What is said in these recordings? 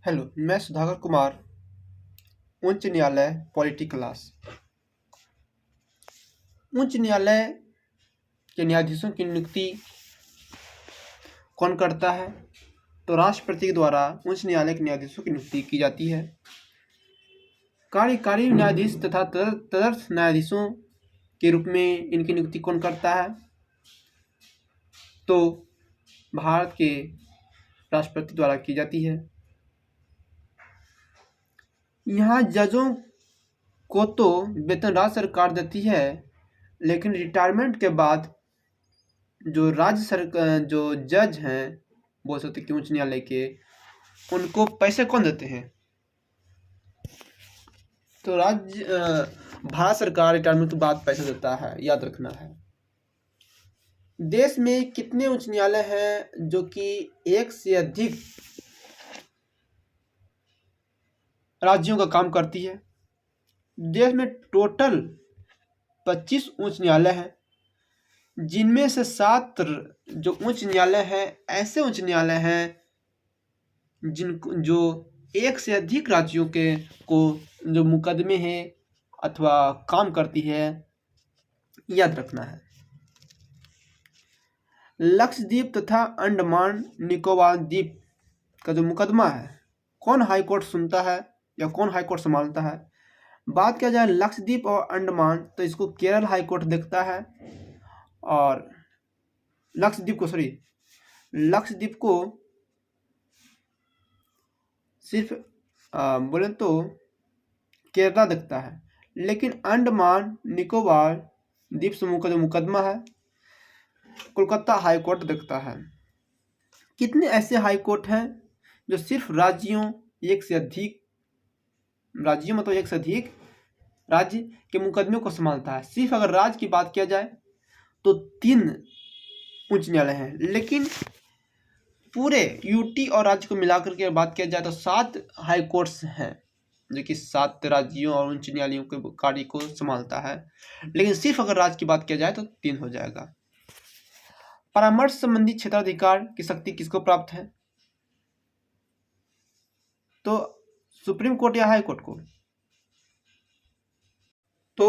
Hello, मैं सुधाकर कुमार, उच्च न्यायालय पॉलिटी क्लास। उच्च न्यायालय के न्यायाधीशों की नियुक्ति कौन करता है? तो राष्ट्रपति के द्वारा उच्च न्यायालय के न्यायाधीशों की नियुक्ति की जाती है। कार्यकारी न्यायाधीश तथा तदर्थ न्यायाधीशों के रूप में इनकी नियुक्ति कौन करता है? तो भारत के राष्ट्रपति द्वारा की जाती है। यहाँ जजों को तो वेतन राज्य सरकार देती है, लेकिन रिटायरमेंट के बाद जो जज हैं, बोल सकते कि उच्च न्यायालय के, उनको पैसे कौन देते हैं? तो भारत सरकार रिटायरमेंट के बाद पैसे देता है, याद रखना है। देश में कितने उच्च न्यायालय हैं जो कि एक से अधिक राज्यों का काम करती है? देश में टोटल 25 उच्च न्यायालय हैं, जिनमें से 7 जो उच्च न्यायालय हैं ऐसे उच्च न्यायालय हैं जो एक से अधिक राज्यों के को जो मुकदमे हैं अथवा काम करती है, याद रखना है। लक्षद्वीप तथा अंडमान निकोबार द्वीप का जो मुकदमा है, कौन हाई कोर्ट सुनता है या कौन हाई कोर्ट संभालता है? बात किया जाए लक्षद्वीप और अंडमान, तो इसको केरल हाई कोर्ट देखता है। और लक्षद्वीप को सिर्फ बोले तो केरला देखता है, लेकिन अंडमान निकोबार द्वीप समूह का जो मुकदमा है कोलकाता हाई कोर्ट देखता है। कितने ऐसे हाई कोर्ट हैं जो सिर्फ एक से अधिक राज्य के मुकदमे को संभालता है? सिर्फ अगर राज्य की बात किया जाए तो 3 उच्च न्यायालय हैं, लेकिन पूरे यूटी और राज्य को मिलाकर के बात किया जाए तो 7 हाई कोर्ट्स हैं जो कि 7 राज्यों और उच्च न्यायालयों के कार्य को संभालता है। लेकिन सिर्फ अगर राज्य की बात किया जाए तो 3 हो जाएगा। परामर्श संबंधी क्षेत्राधिकार की शक्ति किसको प्राप्त है? तो सुप्रीम कोर्ट या हाई कोर्ट को? तो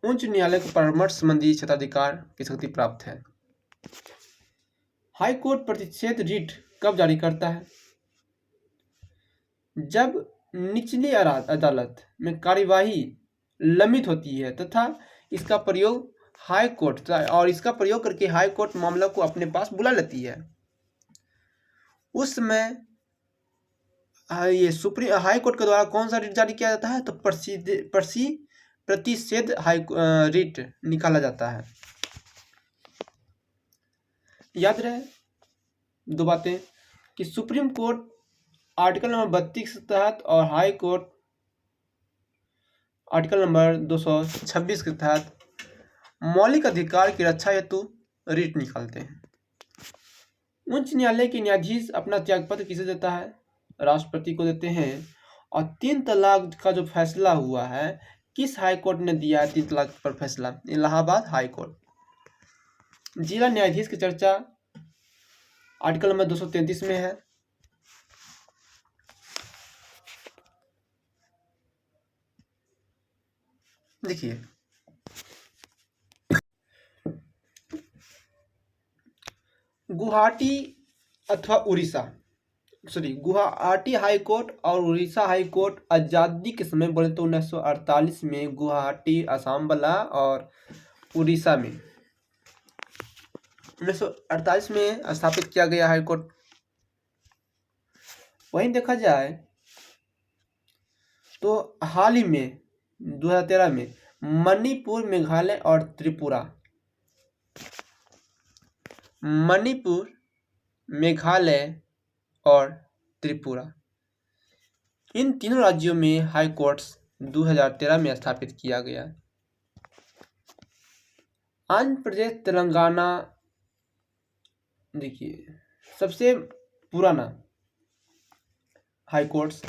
उच्च न्यायालय को परामर्श संबंधी क्षेत्राधिकार की शक्ति प्राप्त है। हाई कोर्ट प्रतिषेध रिट कब जारी करता है? जब निचली अदालत में कार्यवाही लंबित होती है तथा इसका प्रयोग करके हाई कोर्ट मामला को अपने पास बुला लेती है। उस समय ये हाई कोर्ट के द्वारा कौन सा रिट जारी किया जाता है? तो प्रतिषेध रिट निकाला जाता है। याद रहे 2 बातें कि सुप्रीम कोर्ट आर्टिकल नंबर 32 के तहत और हाई कोर्ट आर्टिकल नंबर 226 के तहत मौलिक अधिकार की रक्षा हेतु रिट निकालते हैं। उच्च न्यायालय के न्यायाधीश अपना त्यागपत्र किसे देता है? राष्ट्रपति को देते हैं। और 3 तलाक का जो फैसला हुआ है, किस हाई कोर्ट ने दिया है 3 तलाक पर फैसला? Allahabad high court. जिला न्यायाधीश की चर्चा आर्टिकल नंबर 233 में है। देखिए, गुवाहाटी हाई कोर्ट और उड़ीसा हाई कोर्ट आज़ादी के समय बोले तो 1948 में गुवाहाटी असम वाला और उड़ीसा में 1948 में स्थापित किया गया हाई कोर्ट। वहीं देखा जाए तो हाल ही में 2013 में मणिपुर, मेघालय और त्रिपुरा, इन तीनों राज्यों में हाई कोर्ट्स 2013 में स्थापित किया गया। आंध्र प्रदेश, तेलंगाना, देखिए सबसे पुराना हाई कोर्ट्स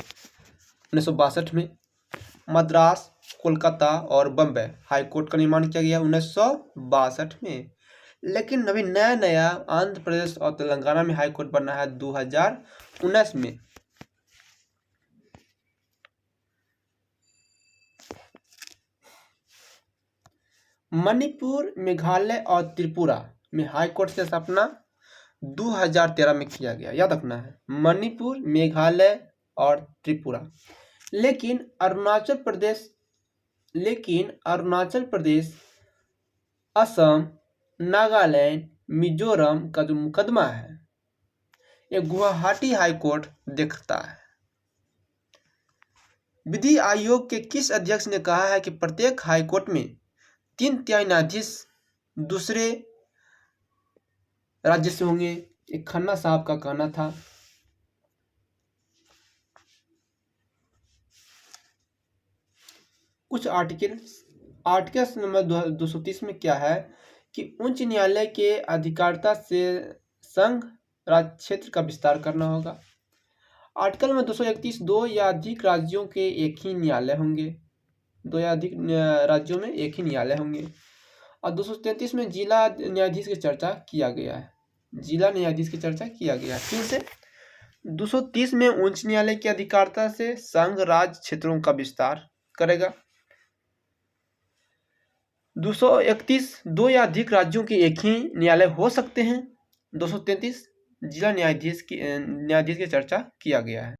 1962 में, मद्रास, कोलकाता और बम्बई हाई कोर्ट का निर्माण किया गया 1962 में। लेकिन अभी नया आंध्र प्रदेश और तेलंगाना में हाई कोर्ट बना है 2019 में। मणिपुर, मेघालय और त्रिपुरा में हाई कोर्ट की स्थापना 2013 में किया गया, याद रखना है। मणिपुर, मेघालय और त्रिपुरा। लेकिन अरुणाचल प्रदेश, असम, नागालैंड, मिजोरम का जो मुकदमा है ये गुवाहाटी हाई कोर्ट देखता है। विधि आयोग के किस अध्यक्ष ने कहा है कि प्रत्येक हाई कोर्ट में 3/3 न्यायाधीश दूसरे राज्य से होंगे? एक खन्ना साहब का कहना था। कुछ आर्टिकल नंबर 230 में क्या है कि उच्च न्यायालय के अधिकारिता से संघ राज्य क्षेत्र का विस्तार करना होगा। आर्टिकल में 231 दो या अधिक राज्यों के एक ही न्यायालय होंगे, दो या अधिक राज्यों में एक ही न्यायालय होंगे। और 233 में जिला न्यायाधीश की चर्चा किया गया है, जिला न्यायाधीश की चर्चा किया गया है। फिर से 230 में उच्च न्यायालय की अधिकारिता से संघ राज्य क्षेत्रों का विस्तार करेगा। 231 दो या अधिक राज्यों के एक ही न्यायालय हो सकते हैं। 233 जिला न्यायाधीश की चर्चा किया गया है।